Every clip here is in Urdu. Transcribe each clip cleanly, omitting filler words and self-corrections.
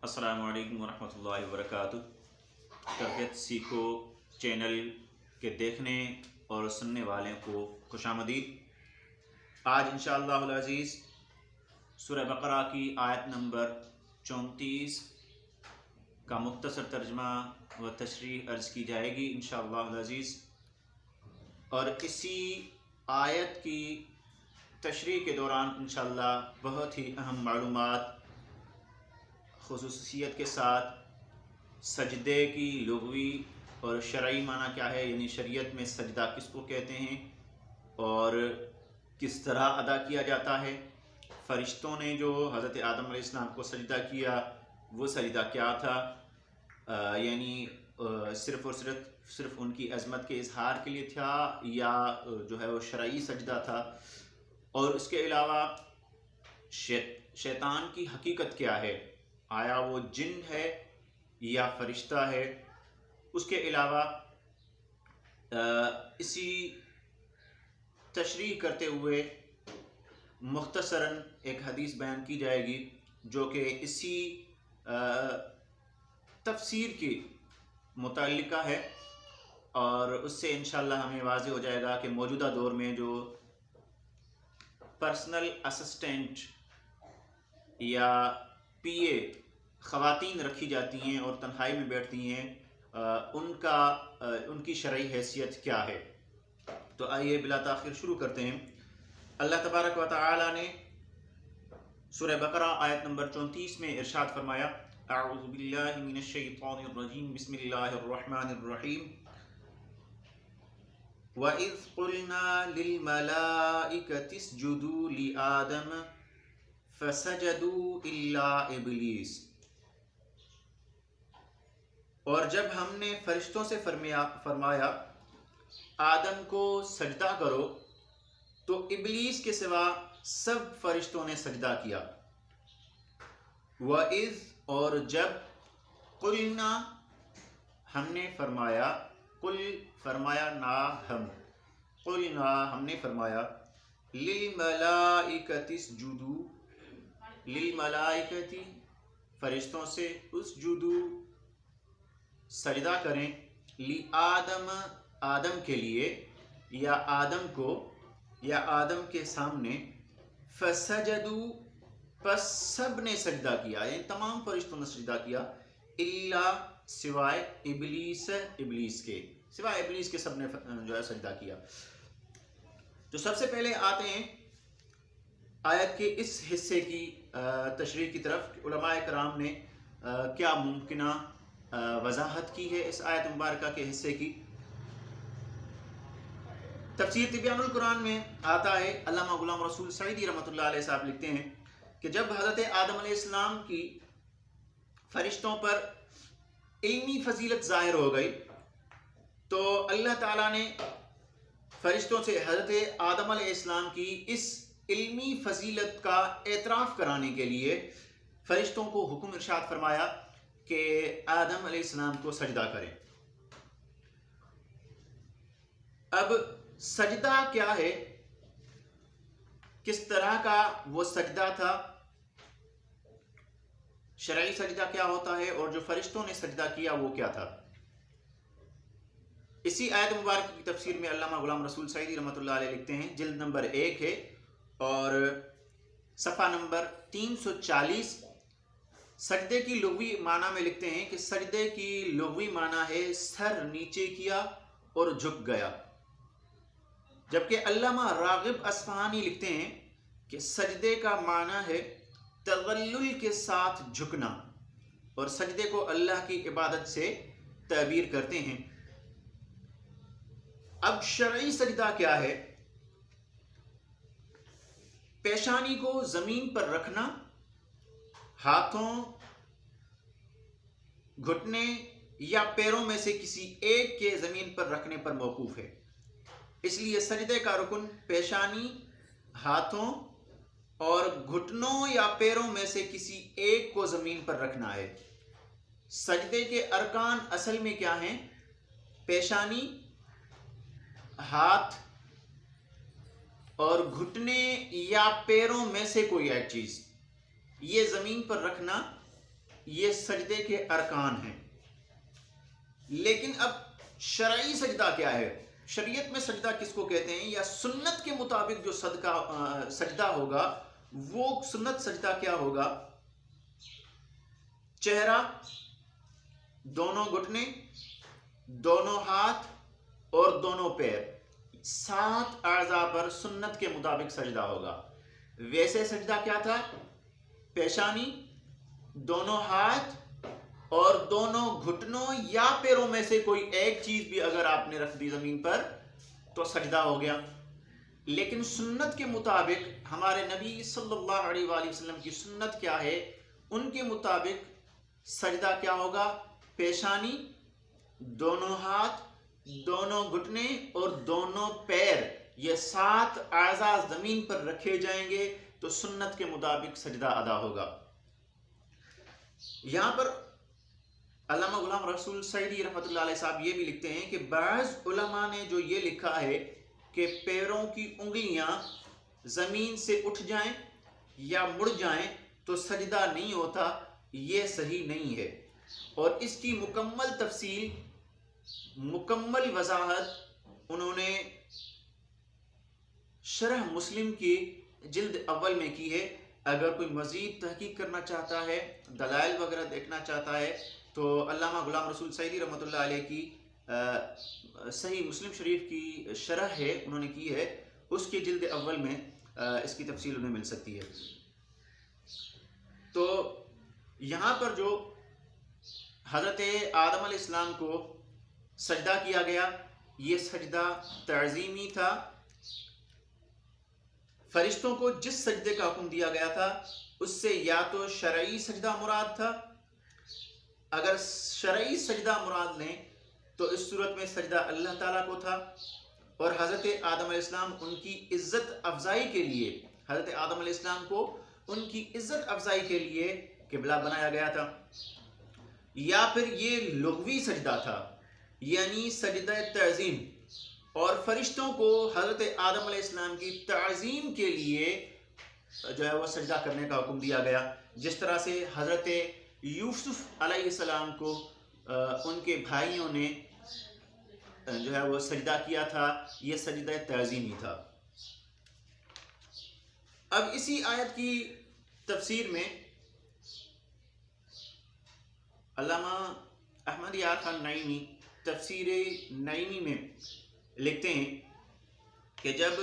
السلام علیکم ورحمۃ اللہ وبرکاتہ۔ تربیت سیکھو چینل کے دیکھنے اور سننے والوں کو خوش آمدید۔ آج انشاءاللہ العزیز سورہ بقرہ کی آیت نمبر 34 کا مختصر ترجمہ و تشریح عرض کی جائے گی انشاءاللہ العزیز، اور اسی آیت کی تشریح کے دوران انشاءاللہ بہت ہی اہم معلومات خصوصیت کے ساتھ سجدے کی لغوی اور شرعی معنی کیا ہے، یعنی شریعت میں سجدہ کس کو کہتے ہیں اور کس طرح ادا کیا جاتا ہے، فرشتوں نے جو حضرت آدم علیہ السلام کو سجدہ کیا وہ سجدہ کیا تھا، یعنی صرف اور صرف ان کی عظمت کے اظہار کے لیے تھا یا جو ہے وہ شرعی سجدہ تھا، اور اس کے علاوہ شیطان کی حقیقت کیا ہے، آیا وہ جن ہے یا فرشتہ ہے۔ اس کے علاوہ اسی تشریح کرتے ہوئے مختصراً ایک حدیث بیان کی جائے گی جو کہ اسی تفسیر کی متعلقہ ہے، اور اس سے انشاءاللہ ہمیں واضح ہو جائے گا کہ موجودہ دور میں جو پرسنل اسسٹنٹ یا پی اے خواتین رکھی جاتی ہیں اور تنہائی میں بیٹھتی ہیں، ان کی شرعی حیثیت کیا ہے۔ تو آئیے بلا تاخیر شروع کرتے ہیں۔ اللہ تبارک و تعالی نے سورہ بقرہ آیت نمبر 34 میں ارشاد فرمایا، اعوذ باللہ من الشیطان الرجیم، بسم اللہ الرحمن الرحیم، وَإِذْ قُلْنَا لِلْمَلَائِكَةِ اسْجُدُوا لِآدَمَ فَسَجَدُوا إِلَّا إِبْلِيسَ، اور جب ہم نے فرشتوں سے فرمایا آدم کو سجدہ کرو تو ابلیس کے سوا سب فرشتوں نے سجدہ کیا۔ وَإِذْ، اور جب، قُلْنَا ہم نے فرمایا، قل فرمایا نا ہم، قُلْنَا ہم نے فرمایا، لِلْمَلَائِكَةِ اسْجُدُوا، لِلْمَلَائِكَةِ فرشتوں سے، اسْجُدُوا سجدہ کریں، لِآدَمَ آدم کے لیے یا آدم کو یا آدم کے سامنے، فَسَجَدُوا پس سب نے سجدہ کیا، یعنی تمام فرشتوں نے سجدہ کیا، الا سوائے ابلیس، ابلیس کے، سوائے ابلیس کے سب نے جو ہے سجدہ کیا۔ تو سب سے پہلے آتے ہیں آیت کے اس حصے کی تشریح کی طرف۔ علماء کرام نے کیا ممکنہ وضاحت کی ہے اس آیت مبارکہ کے حصے کی۔ تفسیر تبیان القرآن میں آتا ہے، علامہ غلام رسول سعیدی رحمۃ اللہ علیہ صاحب لکھتے ہیں کہ جب حضرت آدم علیہ السلام کی فرشتوں پر علمی فضیلت ظاہر ہو گئی تو اللہ تعالیٰ نے فرشتوں سے حضرت آدم علیہ السلام کی اس علمی فضیلت کا اعتراف کرانے کے لیے فرشتوں کو حکم ارشاد فرمایا کہ آدم علیہ السلام کو سجدہ کریں۔ اب سجدہ کیا ہے، کس طرح کا وہ سجدہ تھا، شرعی سجدہ کیا ہوتا ہے، اور جو فرشتوں نے سجدہ کیا وہ کیا تھا۔ اسی آیت مبارک کی تفسیر میں علامہ غلام رسول سعیدی رحمۃ اللہ علیہ لکھتے ہیں، جلد نمبر 1 ہے اور صفحہ نمبر 340، سجدے کی لغوی معنی میں لکھتے ہیں کہ سجدے کی لغوی معنی ہے سر نیچے کیا اور جھک گیا، جبکہ علامہ راغب اصفہانی لکھتے ہیں کہ سجدے کا معنی ہے تغلل کے ساتھ جھکنا، اور سجدے کو اللہ کی عبادت سے تعبیر کرتے ہیں۔ اب شرعی سجدہ کیا ہے؟ پیشانی کو زمین پر رکھنا، ہاتھوں، گھٹنے یا پیروں میں سے کسی ایک کے زمین پر رکھنے پر موقوف ہے، اس لیے سجدے کا رکن پیشانی، ہاتھوں اور گھٹنوں یا پیروں میں سے کسی ایک کو زمین پر رکھنا ہے۔ سجدے کے ارکان اصل میں کیا ہیں؟ پیشانی، ہاتھ اور گھٹنے یا پیروں میں سے کوئی ایک چیز، یہ زمین پر رکھنا یہ سجدے کے ارکان ہیں. لیکن اب شرعی سجدہ کیا ہے؟ شریعت میں سجدہ کس کو کہتے ہیں، یا سنت کے مطابق جو سجدہ ہوگا وہ سنت سجدہ کیا ہوگا؟ چہرہ، دونوں گھٹنے، دونوں ہاتھ اور دونوں پیر، 7 اعضاء پر سنت کے مطابق سجدہ ہوگا. ویسے سجدہ کیا تھا؟ پیشانی، دونوں ہاتھ اور دونوں گھٹنوں یا پیروں میں سے کوئی ایک چیز بھی اگر آپ نے رکھ دی زمین پر تو سجدہ ہو گیا. لیکن سنت کے مطابق ہمارے نبی صلی اللہ علیہ وآلہ وسلم کی سنت کیا ہے؟ ان کے مطابق سجدہ کیا ہوگا؟ پیشانی، دونوں ہاتھ، دونوں گھٹنے اور دونوں پیر، یہ 7 اعضاء زمین پر رکھے جائیں گے تو سنت کے مطابق سجدہ ادا ہوگا. یہاں پر علامہ غلام رسول سعیدی رحمۃ اللہ علیہ صاحب یہ بھی لکھتے ہیں کہ بعض علماء نے جو یہ لکھا ہے کہ پیروں کی انگلیاں زمین سے اٹھ جائیں یا مڑ جائیں تو سجدہ نہیں ہوتا، یہ صحیح نہیں ہے. اور اس کی مکمل تفصیل، مکمل وضاحت انہوں نے شرح مسلم کی جلد اول میں کی ہے. اگر کوئی مزید تحقیق کرنا چاہتا ہے، دلائل وغیرہ دیکھنا چاہتا ہے تو علامہ غلام رسول سعیدی رحمۃ اللہ علیہ کی صحیح مسلم شریف کی شرح ہے، انہوں نے کی ہے، اس کی جلد اول میں اس کی تفصیل انہیں مل سکتی ہے. تو یہاں پر جو حضرت آدم علیہ السلام کو سجدہ کیا گیا، یہ سجدہ تعظیمی تھا. فرشتوں کو جس سجدے کا حکم دیا گیا تھا اس سے یا تو شرعی سجدہ مراد تھا، اگر شرعی سجدہ مراد لیں تو اس صورت میں سجدہ اللہ تعالیٰ کو تھا. اور حضرت آدم علیہ السلام ان کی عزت افزائی کے لیے، حضرت آدم علیہ السلام کو ان کی عزت افزائی کے لیے قبلہ بنایا گیا تھا. یا پھر یہ لغوی سجدہ تھا، یعنی سجدہ تعظیم، اور فرشتوں کو حضرت آدم علیہ السلام کی تعظیم کے لیے جو ہے وہ سجدہ کرنے کا حکم دیا گیا. جس طرح سے حضرت یوسف علیہ السلام کو ان کے بھائیوں نے جو ہے وہ سجدہ کیا تھا، یہ سجدہ تعظیمی تھا. اب اسی آیت کی تفسیر میں علامہ احمد یار خان نعیمی تفسیر نعیمی میں لکھتے ہیں کہ جب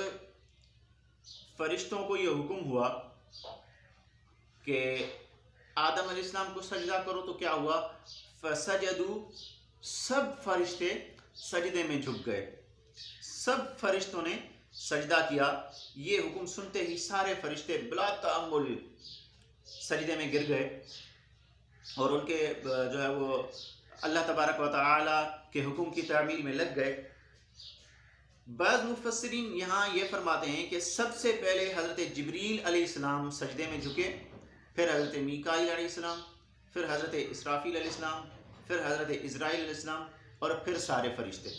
فرشتوں کو یہ حکم ہوا کہ آدم علیہ السلام کو سجدہ کرو تو کیا ہوا؟ فسجدوا، سب فرشتے سجدے میں جھک گئے، سب فرشتوں نے سجدہ کیا. یہ حکم سنتے ہی سارے فرشتے بلا تأمل سجدے میں گر گئے اور ان کے جو ہے وہ اللہ تبارک و تعالی کے حکم کی تعمیل میں لگ گئے. بعض مفسرین یہاں یہ فرماتے ہیں کہ سب سے پہلے حضرت جبریل علیہ السلام سجدے میں جھکے، پھر حضرت میکائیل علیہ السلام، پھر حضرت اسرافیل علیہ السلام، پھر حضرت اسرائیل علیہ السلام اور پھر سارے فرشتے.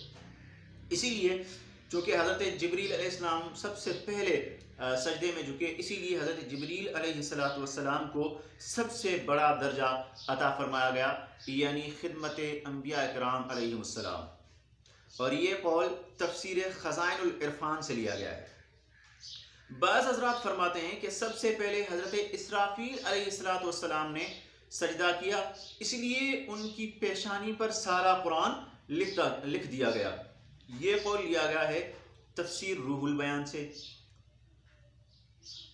اسی لیے چونکہ حضرت جبریل علیہ السلام سب سے پہلے سجدے میں جھکے، اسی لیے حضرت جبریل علیہ السلام کو سب سے بڑا درجہ عطا فرمایا گیا، یعنی خدمت انبیاء کرام علیہم السلام. اور یہ قول تفسیر خزائن العرفان سے لیا گیا ہے. بعض حضرات فرماتے ہیں کہ سب سے پہلے حضرت اسرافیل علیہ السلام نے سجدہ کیا، اس لیے ان کی پیشانی پر سارا قرآن لکھ دیا گیا. یہ قول لیا گیا ہے تفسیر روح البیان سے.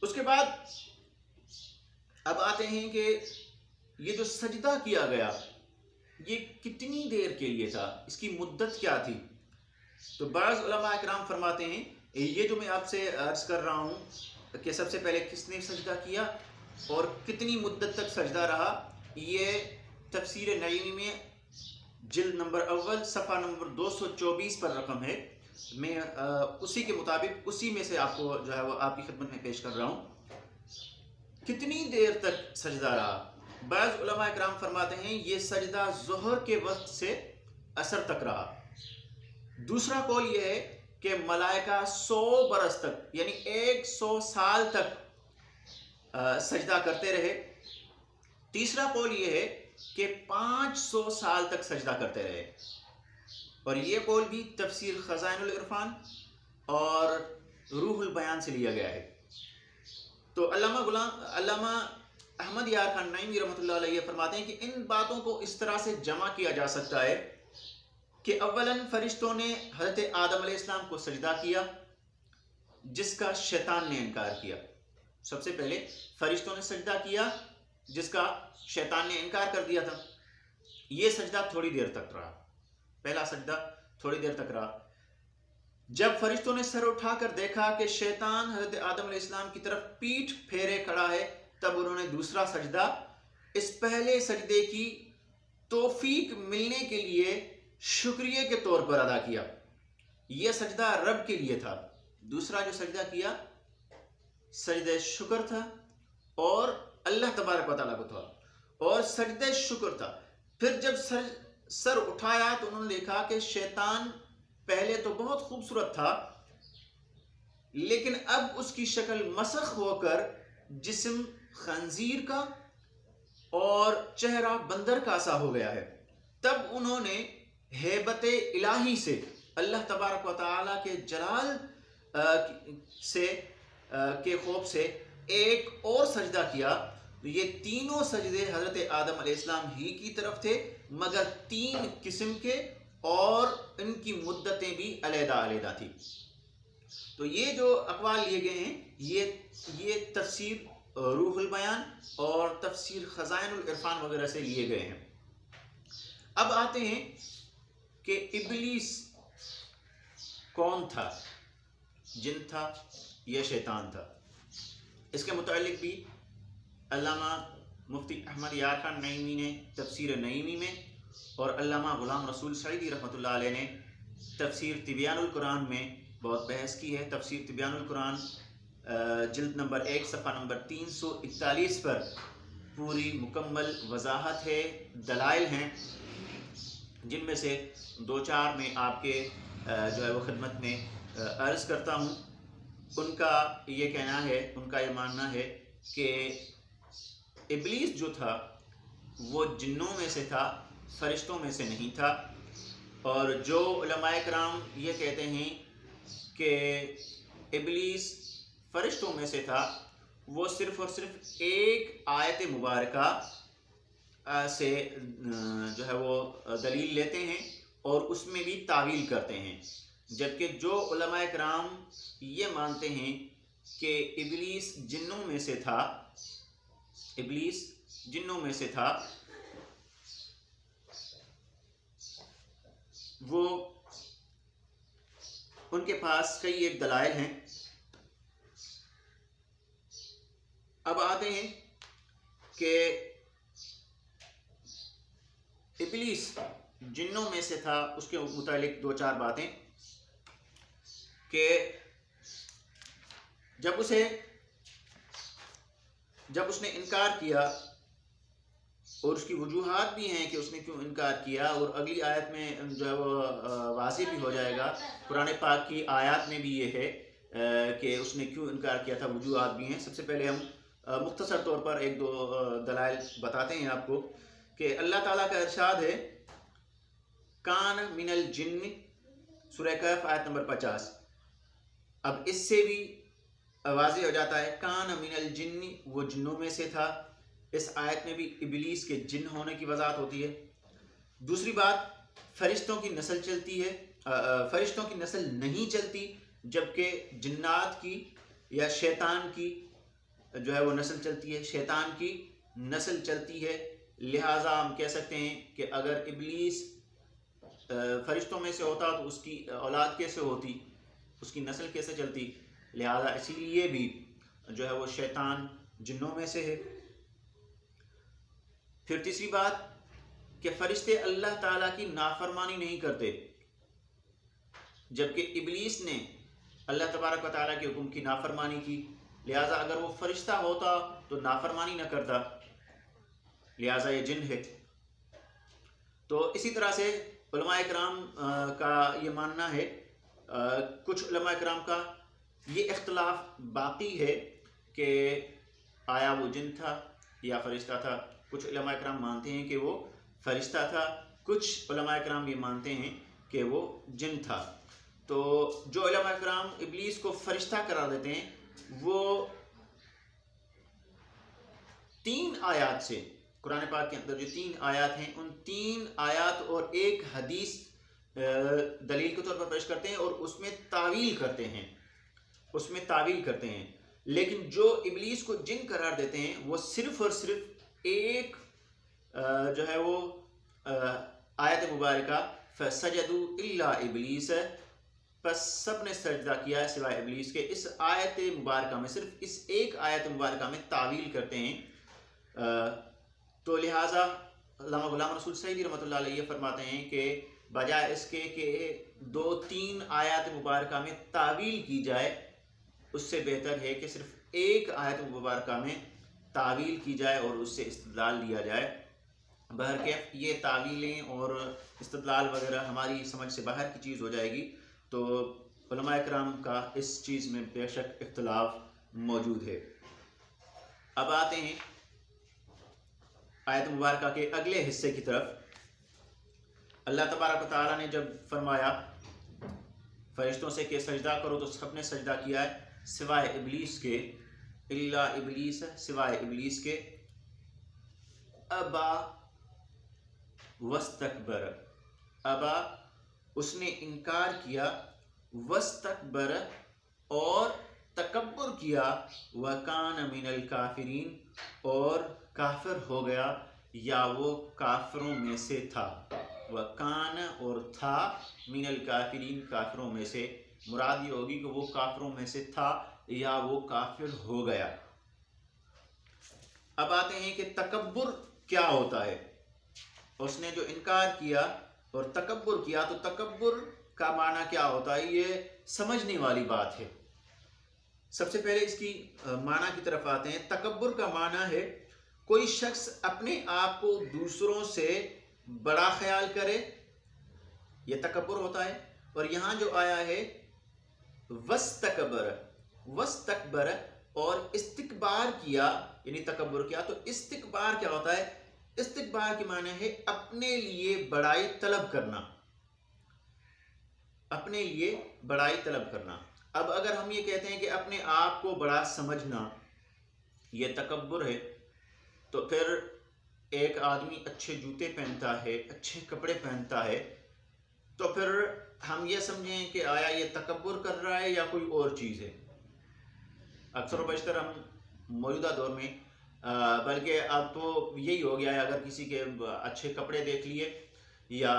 اس کے بعد اب آتے ہیں کہ یہ جو سجدہ کیا گیا یہ کتنی دیر کے لیے تھا، اس کی مدت کیا تھی؟ تو بعض علماء اکرام فرماتے ہیں، یہ جو میں آپ سے عرض کر رہا ہوں کہ سب سے پہلے کس نے سجدہ کیا اور کتنی مدت تک سجدہ رہا، یہ تفسیر نعیمی میں جلد نمبر اول صفحہ نمبر 224 پر رقم ہے. میں اسی کے مطابق اسی میں سے آپ کو جو ہے وہ آپ کی خدمت میں پیش کر رہا ہوں. کتنی دیر تک سجدہ رہا؟ بعض علماء اکرام فرماتے ہیں یہ سجدہ ظہر کے وقت سے عصر تک رہا. دوسرا قول یہ ہے کہ ملائکہ 100 برس تک یعنی 100 سال تک سجدہ کرتے رہے. تیسرا قول یہ ہے کہ 500 سال تک سجدہ کرتے رہے، اور یہ قول بھی تفسیر خزائن العرفان اور روح البیان سے لیا گیا ہے۔ تو علامہ احمد یار خان نعیمی رحمۃ اللہ علیہ فرماتے ہیں کہ ان باتوں کو اس طرح سے جمع کیا جا سکتا ہے کہ اولاً فرشتوں نے حضرت آدم علیہ السلام کو سجدہ کیا جس کا شیطان نے انکار کیا۔ سب سے پہلے فرشتوں نے سجدہ کیا جس کا شیطان نے انکار کر دیا تھا۔ یہ سجدہ تھوڑی دیر تک رہا، پہلا سجدہ تھوڑی دیر تک رہا۔ جب فرشتوں نے سر اٹھا کر دیکھا کہ شیطان حضرت آدم علیہ السلام کی طرف پیٹھ پھیرے کھڑا ہے، تب انہوں نے دوسرا سجدہ اس پہلے سجدے کی توفیق ملنے کے لیے شکریہ کے طور پر ادا کیا۔ یہ سجدہ رب کے لیے تھا۔ دوسرا جو سجدہ کیا سجدہ شکر تھا اور اللہ تبارک و تعالیٰ کو تھا، اور سجدہ شکر تھا۔ پھر جب سر اٹھایا تو انہوں نے دیکھا کہ شیطان پہلے تو بہت خوبصورت تھا، لیکن اب اس کی شکل مسخ ہو کر جسم خنزیر کا اور چہرہ بندر کا سا ہو گیا ہے۔ تب انہوں نے ہیبت الہی سے، اللہ تبارک و تعالیٰ کے جلال کے خوف سے ایک اور سجدہ کیا۔ یہ تینوں سجدے حضرت آدم علیہ السلام ہی کی طرف تھے، مگر 3 قسم کے، اور ان کی مدتیں بھی علیحدہ علیحدہ تھی۔ تو یہ جو اقوال لیے گئے ہیں یہ تفسیر روح البیان اور تفسیر خزائن العرفان وغیرہ سے لیے گئے ہیں۔ اب آتے ہیں کہ ابلیس کون تھا، جن تھا یا شیطان تھا؟ اس کے متعلق بھی علامہ مفتی احمد یار خان نعیمی نے تفسیر نعیمی میں، اور علامہ غلام رسول سعیدی رحمۃ اللہ علیہ نے تفسیر تبیان القرآن میں بہت بحث کی ہے۔ تفسیر تبیان القرآن جلد نمبر 1 صفحہ نمبر 341 پر پوری مکمل وضاحت ہے، دلائل ہیں، جن میں سے 2-4 میں آپ کے جو ہے وہ خدمت میں عرض کرتا ہوں۔ ان کا یہ کہنا ہے، ان کا یہ ماننا ہے کہ ابلیس جو تھا وہ جنوں میں سے تھا، فرشتوں میں سے نہیں تھا۔ اور جو علماء کرام یہ کہتے ہیں کہ ابلیس فرشتوں میں سے تھا، وہ صرف اور صرف ایک آیت مبارکہ سے جو ہے وہ دلیل لیتے ہیں اور اس میں بھی تعویل کرتے ہیں، جبکہ جو علماء کرام یہ مانتے ہیں کہ ابلیس جنوں میں سے تھا، ابلیس جنوں میں سے تھا، وہ ان کے پاس کئی ایک دلائل ہیں۔ اب آتے ہیں کہ ابلیس جنوں میں سے تھا، اس کے متعلق 2-4 باتیں، کہ جب اس نے انکار کیا، اور اس کی وجوہات بھی ہیں کہ اس نے کیوں انکار کیا، اور اگلی آیت میں جو ہے وہ واضح بھی ہو جائے گا۔ قرآن پاک کی آیات میں بھی یہ ہے کہ اس نے کیوں انکار کیا تھا، وجوہات بھی ہیں۔ سب سے پہلے ہم مختصر طور پر 1-2 دلائل بتاتے ہیں آپ کو، کہ اللہ تعالیٰ کا ارشاد ہے کان من الجن، سورہ کہف آیت نمبر 50۔ اب اس سے بھی واضح ہو جاتا ہے کان من الجن، وہ جنوں میں سے تھا۔ اس آیت میں بھی ابلیس کے جن ہونے کی وضاحت ہوتی ہے۔ دوسری بات، فرشتوں کی نسل چلتی ہے، فرشتوں کی نسل نہیں چلتی، جبکہ جنات کی یا شیطان کی جو ہے وہ نسل چلتی ہے، شیطان کی نسل چلتی ہے۔ لہٰذا ہم کہہ سکتے ہیں کہ اگر ابلیس فرشتوں میں سے ہوتا تو اس کی اولاد کیسے ہوتی، اس کی نسل کیسے چلتی؟ لہٰذا اسی لیے بھی جو ہے وہ شیطان جنوں میں سے ہے۔ پھر تیسری بات کہ فرشتے اللہ تعالیٰ کی نافرمانی نہیں کرتے، جبکہ ابلیس نے اللہ تبارک و تعالیٰ کے حکم کی نافرمانی کی۔ لہٰذا اگر وہ فرشتہ ہوتا تو نافرمانی نہ کرتا، لہٰذا یہ جن ہے۔ تو اسی طرح سے علماء کرام کا یہ ماننا ہے، کچھ علماء کرام کا یہ اختلاف باقی ہے کہ آیا وہ جن تھا یا فرشتہ تھا۔ کچھ علماء کرام مانتے ہیں کہ وہ فرشتہ تھا، کچھ علماء کرام یہ مانتے ہیں کہ وہ جن تھا۔ تو جو علماء کرام ابلیس کو فرشتہ قرار دیتے ہیں وہ 3 آیات سے، قرآن پاک کے اندر جو 3 آیات ہیں ان 3 آیات اور ایک حدیث دلیل کے طور پر پیش کرتے ہیں اور اس میں تعویل کرتے ہیں، لیکن جو ابلیس کو جن قرار دیتے ہیں وہ صرف اور صرف ایک جو ہے وہ آیت مبارکہ فَسَجَدُوا إِلَّا إِبْلِيسَ، پس سب نے سجدہ کیا سوائے ابلیس کے، اس آیت مبارکہ میں، صرف اس ایک آیت مبارکہ میں تعویل کرتے ہیں۔ تو لہٰذا علامہ غلام رسول سعیدی رحمۃ اللہ علیہ فرماتے ہیں کہ بجائے اس کے کہ 2-3 آیات مبارکہ میں تعویل کی جائے، اس سے بہتر ہے کہ صرف ایک آیت مبارکہ میں تعویل کی جائے اور اس سے استدلال لیا جائے۔ بہرکیف یہ تعویلیں اور استدلال وغیرہ ہماری سمجھ سے باہر کی چیز ہو جائے گی، تو علماء کرام کا اس چیز میں بے شک اختلاف موجود ہے۔ اب آتے ہیں آیت مبارکہ کے اگلے حصے کی طرف۔ اللہ تبارک و تعالیٰ نے جب فرمایا فرشتوں سے کہ سجدہ کرو تو سب نے سجدہ کیا ہے سوائے ابلیس کے، الا ابلیس، سوائے ابلیس کے، ابا واستکبر، ابا اس نے انکار کیا، واستکبر اور تکبر کیا، وکان من الکافرین اور کافر ہو گیا یا وہ کافروں میں سے تھا، وکان اور تھا، من الکافرین کافروں میں سے، مراد یہ ہوگی کہ وہ کافروں میں سے تھا یا وہ کافر ہو گیا۔ اب آتے ہیں کہ تکبر کیا ہوتا ہے۔ اس نے جو انکار کیا اور تکبر کیا، تو تکبر کا معنی کیا ہوتا ہے، یہ سمجھنے والی بات ہے۔ سب سے پہلے اس کی معنی کی طرف آتے ہیں۔ تکبر کا معنی ہے کوئی شخص اپنے آپ کو دوسروں سے بڑا خیال کرے، یہ تکبر ہوتا ہے۔ اور یہاں جو آیا ہے وستکبر، وستکبر اور استکبار کیا، یعنی تکبر کیا، تو استکبار کیا ہوتا ہے؟ استکبار کی معنی ہے اپنے لیے بڑائی طلب کرنا، اپنے لیے بڑائی طلب کرنا۔ اب اگر ہم یہ کہتے ہیں کہ اپنے آپ کو بڑا سمجھنا یہ تکبر ہے، تو پھر ایک آدمی اچھے جوتے پہنتا ہے، اچھے کپڑے پہنتا ہے، تو پھر ہم یہ سمجھیں کہ آیا یہ تکبر کر رہا ہے یا کوئی اور چیز ہے؟ اکثر و بیشتر ہم موجودہ دور میں بلکہ اب تو یہی ہو گیا ہے، اگر کسی کے اچھے کپڑے دیکھ لیے یا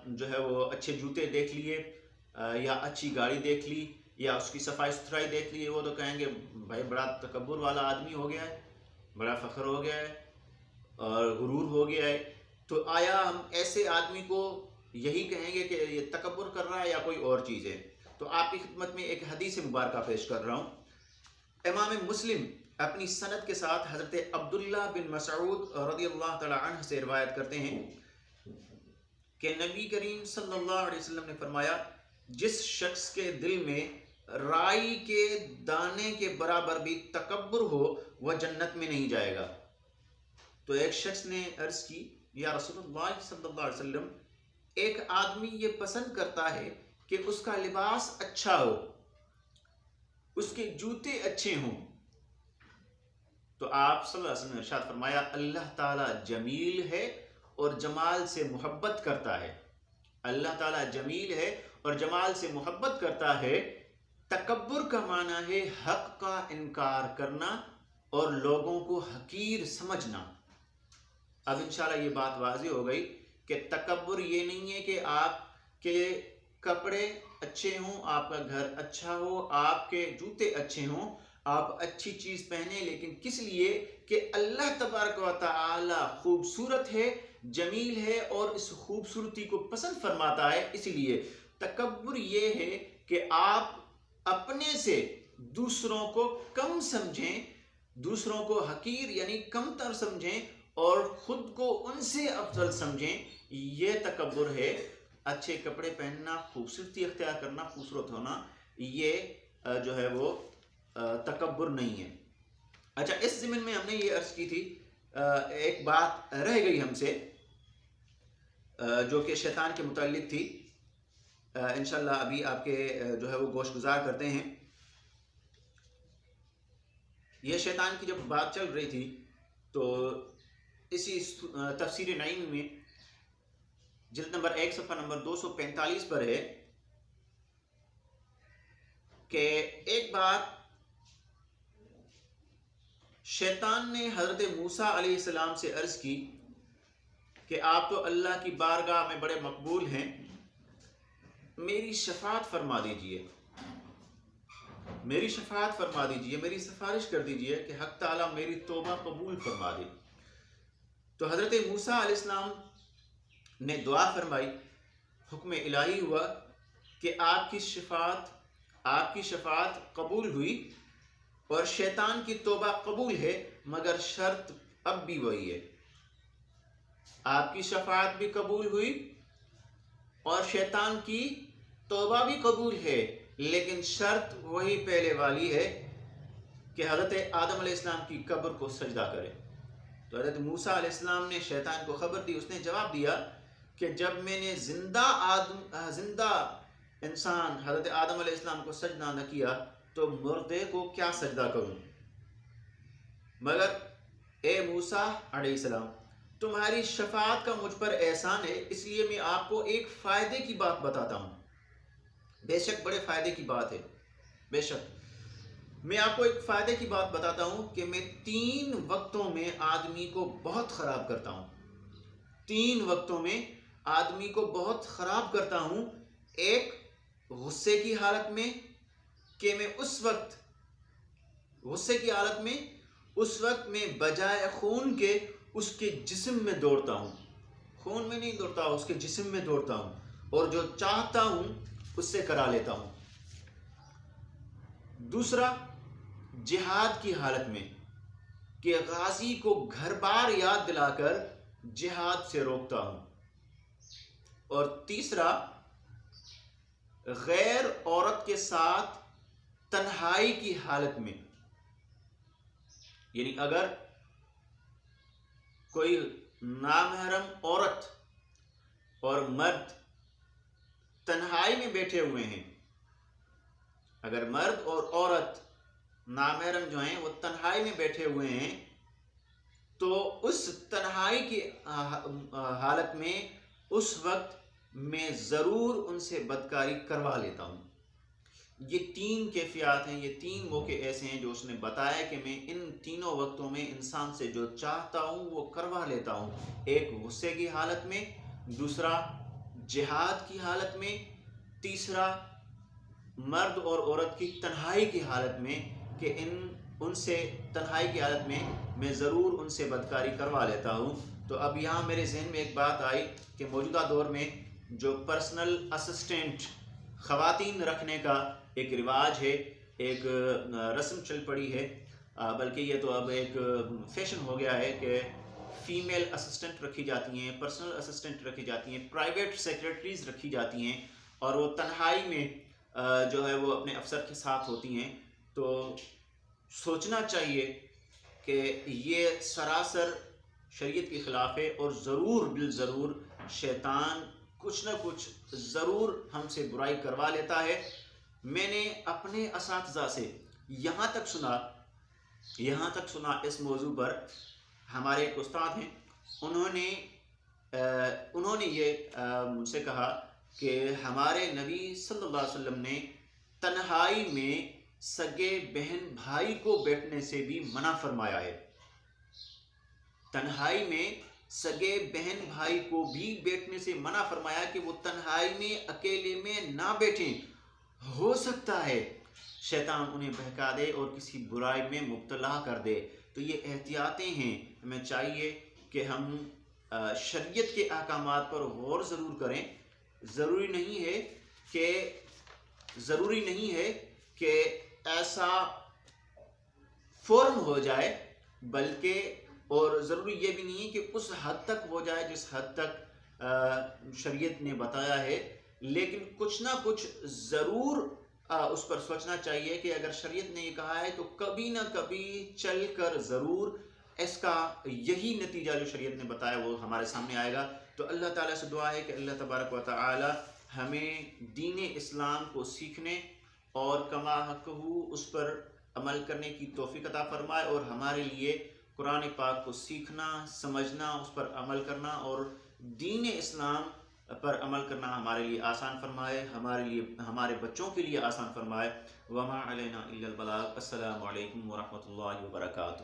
جو ہے وہ اچھے جوتے دیکھ لیے یا اچھی گاڑی دیکھ لی یا اس کی صفائی ستھرائی دیکھ لی، وہ تو کہیں گے بھائی بڑا تکبر والا آدمی ہو گیا ہے، بڑا فخر ہو گیا ہے اور غرور ہو گیا ہے۔ تو آیا ہم ایسے آدمی کو یہی کہیں گے کہ یہ تکبر کر رہا ہے یا کوئی اور چیز ہے؟ تو آپ کی خدمت میں ایک حدیث مبارکہ پیش کر رہا ہوں۔ امام مسلم اپنی سند کے ساتھ حضرت عبداللہ بن مسعود رضی اللہ تعالی عنہ سے روایت کرتے ہیں کہ نبی کریم صلی اللہ علیہ وسلم نے فرمایا، جس شخص کے دل میں رائی کے دانے کے برابر بھی تکبر ہو وہ جنت میں نہیں جائے گا۔ تو ایک شخص نے عرض کی، یا رسول اللہ صلی اللہ علیہ وسلم، ایک آدمی یہ پسند کرتا ہے کہ اس کا لباس اچھا ہو، اس کے جوتے اچھے ہوں، تو آپ صلی اللہ علیہ وسلم نے ارشاد فرمایا اللہ تعالیٰ جمیل ہے اور جمال سے محبت کرتا ہے، اللہ تعالیٰ جمیل ہے اور جمال سے محبت کرتا ہے۔ تکبر کا معنی ہے حق کا انکار کرنا اور لوگوں کو حقیر سمجھنا۔ اب انشاءاللہ یہ بات واضح ہو گئی کہ تکبر یہ نہیں ہے کہ آپ کے کپڑے اچھے ہوں، آپ کا گھر اچھا ہو، آپ کے جوتے اچھے ہوں، آپ اچھی چیز پہنے، لیکن کس لیے کہ اللہ تبارک و تعالی خوبصورت ہے، جمیل ہے اور اس خوبصورتی کو پسند فرماتا ہے۔ اس لیے تکبر یہ ہے کہ آپ اپنے سے دوسروں کو کم سمجھیں، دوسروں کو حقیر یعنی کم تر سمجھیں اور خود کو ان سے افضل سمجھیں، یہ تکبر ہے۔ اچھے کپڑے پہننا، خوبصورتی اختیار کرنا، خوبصورت ہونا، یہ جو ہے وہ تکبر نہیں ہے۔ اچھا، اس ضمن میں ہم نے یہ عرض کی تھی ایک بات رہ گئی ہم سے جو کہ شیطان کے متعلق تھی. انشاءاللہ ابھی آپ کے جو ہے وہ گوش گزار کرتے ہیں. یہ شیطان کی جب بات چل رہی تھی تو اسی تفسیر نعیم میں جلد نمبر 1 صفحہ نمبر 245 پر ہے کہ ایک بات شیطان نے حضرت موسیٰ علیہ السلام سے عرض کی کہ آپ تو اللہ کی بارگاہ میں بڑے مقبول ہیں، میری شفاعت فرما دیجئے، میری شفاعت فرما دیجئے، میری سفارش کر دیجئے کہ حق تعالیٰ میری توبہ قبول فرما دے. تو حضرت موسیٰ علیہ السلام نے دعا فرمائی، حکم الہی ہوا کہ آپ کی شفاعت قبول ہوئی اور شیطان کی توبہ قبول ہے، مگر شرط اب بھی وہی ہے. آپ کی شفاعت بھی قبول ہوئی اور شیطان کی توبہ بھی قبول ہے، لیکن شرط وہی پہلے والی ہے کہ حضرت آدم علیہ السلام کی قبر کو سجدہ کرے. تو حضرت موسیٰ علیہ السلام نے شیطان کو خبر دی. اس نے جواب دیا کہ جب میں نے زندہ انسان حضرت آدم علیہ السلام کو سجدہ نہ کیا تو مردے کو کیا سجدہ کروں. مگر اے موسیٰ علیہ السلام، تمہاری شفاعت کا مجھ پر احسان ہے، اس لیے میں آپ کو ایک فائدے کی بات بتاتا ہوں. بے شک بڑے فائدے کی بات ہے. بے شک میں آپ کو ایک فائدے کی بات بتاتا ہوں کہ میں 3 وقتوں میں آدمی کو بہت خراب کرتا ہوں. 3 وقتوں میں آدمی کو بہت خراب کرتا ہوں. ایک غصے کی حالت میں کہ میں غصے کی حالت میں اس وقت میں بجائے خون کے اس کے جسم میں دوڑتا ہوں. خون میں نہیں دوڑتا، اس کے جسم میں دوڑتا ہوں اور جو چاہتا ہوں اس سے کرا لیتا ہوں. دوسرا جہاد کی حالت میں کہ غازی کو گھر بار یاد دلا کر جہاد سے روکتا ہوں. اور تیسرا غیر عورت کے ساتھ تنہائی کی حالت میں، یعنی اگر کوئی نامحرم عورت اور مرد تنہائی میں بیٹھے ہوئے ہیں، اگر مرد اور عورت نامحرم جو ہیں وہ تنہائی میں بیٹھے ہوئے ہیں تو اس تنہائی کی حالت میں اس وقت میں ضرور ان سے بدکاری کروا لیتا ہوں. یہ 3 کیفیات ہیں، یہ 3 موقع ایسے ہیں جو اس نے بتایا کہ میں ان تینوں وقتوں میں انسان سے جو چاہتا ہوں وہ کروا لیتا ہوں. ایک غصے کی حالت میں، دوسرا جہاد کی حالت میں، تیسرا مرد اور عورت کی تنہائی کی حالت میں کہ ان سے تنہائی کی حالت میں ضرور ان سے بدکاری کروا لیتا ہوں. تو اب یہاں میرے ذہن میں ایک بات آئی کہ موجودہ دور میں جو پرسنل اسسٹنٹ خواتین رکھنے کا ایک رواج ہے، ایک رسم چل پڑی ہے، بلکہ یہ تو اب ایک فیشن ہو گیا ہے کہ فیمیل اسسٹنٹ رکھی جاتی ہیں، پرسنل اسسٹنٹ رکھی جاتی ہیں، پرائیویٹ سیکریٹریز رکھی جاتی ہیں اور وہ تنہائی میں جو ہے وہ اپنے افسر کے ساتھ ہوتی ہیں. تو سوچنا چاہیے کہ یہ سراسر شریعت کے خلاف ہے اور ضرور بالضرور شیطان کچھ نہ کچھ ضرور ہم سے برائی کروا لیتا ہے. میں نے اپنے اساتذہ سے یہاں تک سنا اس موضوع پر، ہمارے ایک استاد ہیں، انہوں نے یہ مجھ سے کہا کہ ہمارے نبی صلی اللہ علیہ وسلم نے تنہائی میں سگے بہن بھائی کو بیٹھنے سے بھی منع فرمایا ہے. تنہائی میں سگے بہن بھائی کو بھی بیٹھنے سے منع فرمایا کہ وہ تنہائی میں اکیلے میں نہ بیٹھیں. ہو سکتا ہے شیطان انہیں بہکا دے اور کسی برائی میں مبتلا کر دے. تو یہ احتیاطیں ہیں، ہمیں چاہیے کہ ہم شریعت کے احکامات پر غور ضرور کریں. ضروری نہیں ہے کہ ایسا فوراً ہو جائے، بلکہ اور ضروری یہ بھی نہیں ہے کہ اس حد تک ہو جائے جس حد تک شریعت نے بتایا ہے، لیکن کچھ نہ کچھ ضرور اس پر سوچنا چاہیے کہ اگر شریعت نے یہ کہا ہے تو کبھی نہ کبھی چل کر ضرور اس کا یہی نتیجہ جو شریعت نے بتایا وہ ہمارے سامنے آئے گا۔ تو اللہ تعالیٰ سے دعا ہے کہ اللہ تبارک و تعالی ہمیں دین اسلام کو سیکھنے اور کما حق اس پر عمل کرنے کی توفیق عطا فرمائے، اور ہمارے لیے قرآن پاک کو سیکھنا، سمجھنا، اس پر عمل کرنا اور دین اسلام پر عمل کرنا ہمارے لیے آسان فرمائے، ہمارے لیے، ہمارے بچوں کے لیے آسان فرمائے۔ وما علینا الا البلاغ۔ السلام علیکم ورحمۃ اللہ وبرکاتہ۔